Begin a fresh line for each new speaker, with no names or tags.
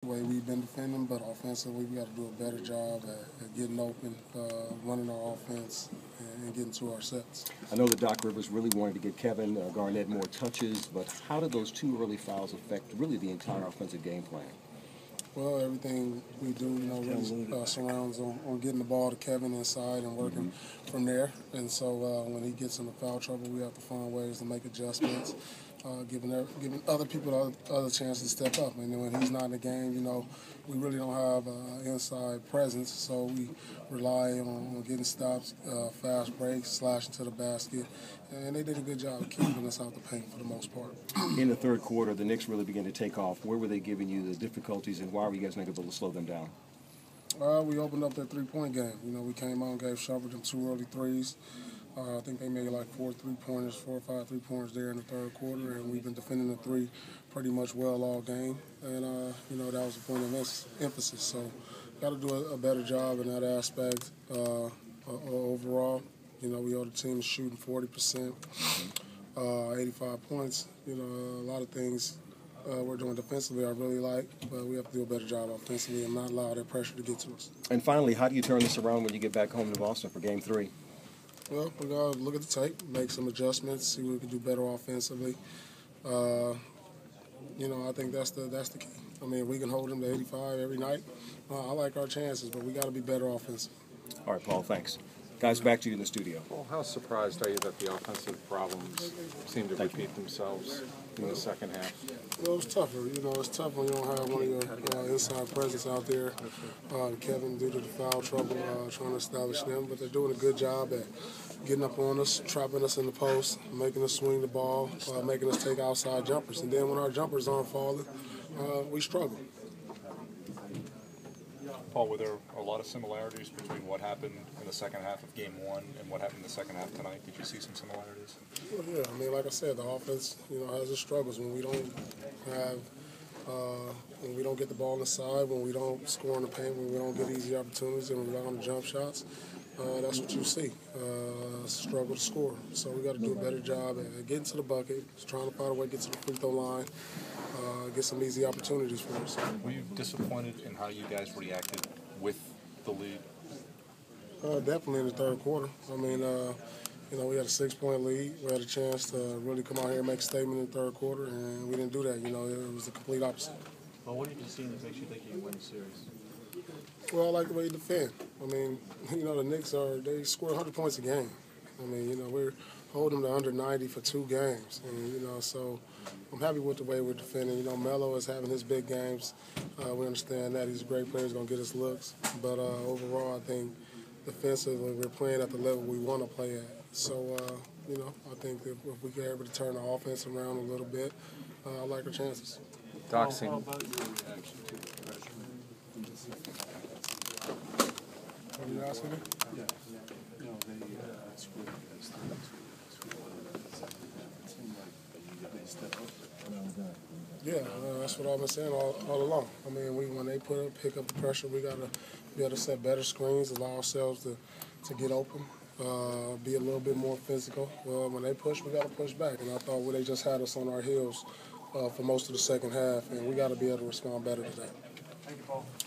the way we've been defending, but offensively we got to do a better job at getting open, running our offense, and getting to our sets.
I know that Doc Rivers really wanted to get Kevin Garnett more touches, but how did those two early fouls affect really the entire offensive game plan?
Well, everything we do, really surrounds on getting the ball to Kevin inside and working from there. And so when he gets into foul trouble, we have to find ways to make adjustments, giving other people other chances to step up. And then when he's not in the game, we really don't have inside presence, so we rely on getting stops, fast breaks, slashing to the basket. And they did a good job of keeping us out the paint for the most part.
In the third quarter, the Knicks really began to take off. Where were they giving you the difficulties, and why were you guys not able to slow them down?
We opened up that three-point game. We came out and gave Shumpert them 2 early threes. I think they made like 4 or 5 3-pointers there in the third quarter, and we've been defending the three pretty much well all game. And, that was a point of emphasis. So got to do a better job in that aspect overall. We owe the team shooting 40%, 85 points. A lot of things we're doing defensively I really like, but we have to do a better job offensively and not allow that pressure to get to us.
And finally, how do you turn this around when you get back home to Boston for Game 3?
Well, we got to look at the tape, make some adjustments, see what we can do better offensively. I think that's the key. We can hold them to 85 every night. I like our chances, but we got to be better offensively.
All right, Paul, thanks. Guys, back to you in the studio.
Well, how surprised are you that the offensive problems seem to repeat themselves in the second half?
Well, it's tougher. It's tough when you don't have one of your inside presence out there. Kevin, due to the foul trouble, trying to establish them. But they're doing a good job at getting up on us, trapping us in the post, making us swing the ball, making us take outside jumpers. And then when our jumpers aren't falling, we struggle.
Paul, were there a lot of similarities between what happened in the second half of Game 1 and what happened in the second half tonight? Did you see some similarities?
Well, yeah, like I said, the offense, has its struggles when we don't have, when we don't get the ball inside, when we don't score in the paint, when we don't get easy opportunities and rely on the jump shots. That's what you see, struggle to score. So we got to do a better job at getting to the bucket, trying to find a way to get to the free throw line, get some easy opportunities for us.
Were you disappointed in how you guys reacted with the lead?
Definitely in the third quarter. We had a 6-point lead. We had a chance to really come out here and make a statement in the third quarter, and we didn't do that. It was the complete opposite.
Well, what did you see that makes you think you can win the series?
Well, I like the way you defend. The Knicks they score 100 points a game. We're holding them to under 90 for 2 games. And, so I'm happy with the way we're defending. Melo is having his big games. We understand that. He's a great player. He's going to get us looks. But overall, I think defensively we're playing at the level we want to play at. So, I think if we get able to turn the offense around a little bit, I like our chances.
Doc,
how about your reaction to the pressure?
What are you asking me?
Yeah. They scored against the Knicks. It seemed like they stepped up.
Yeah, that's what I've been saying all along. When they pick up the pressure, we got to be able to set better screens, allow ourselves to get open, be a little bit more physical. When they push, we got to push back. And I thought they just had us on our heels for most of the second half, and we got to be able to respond better to that.
Thank you, Paul.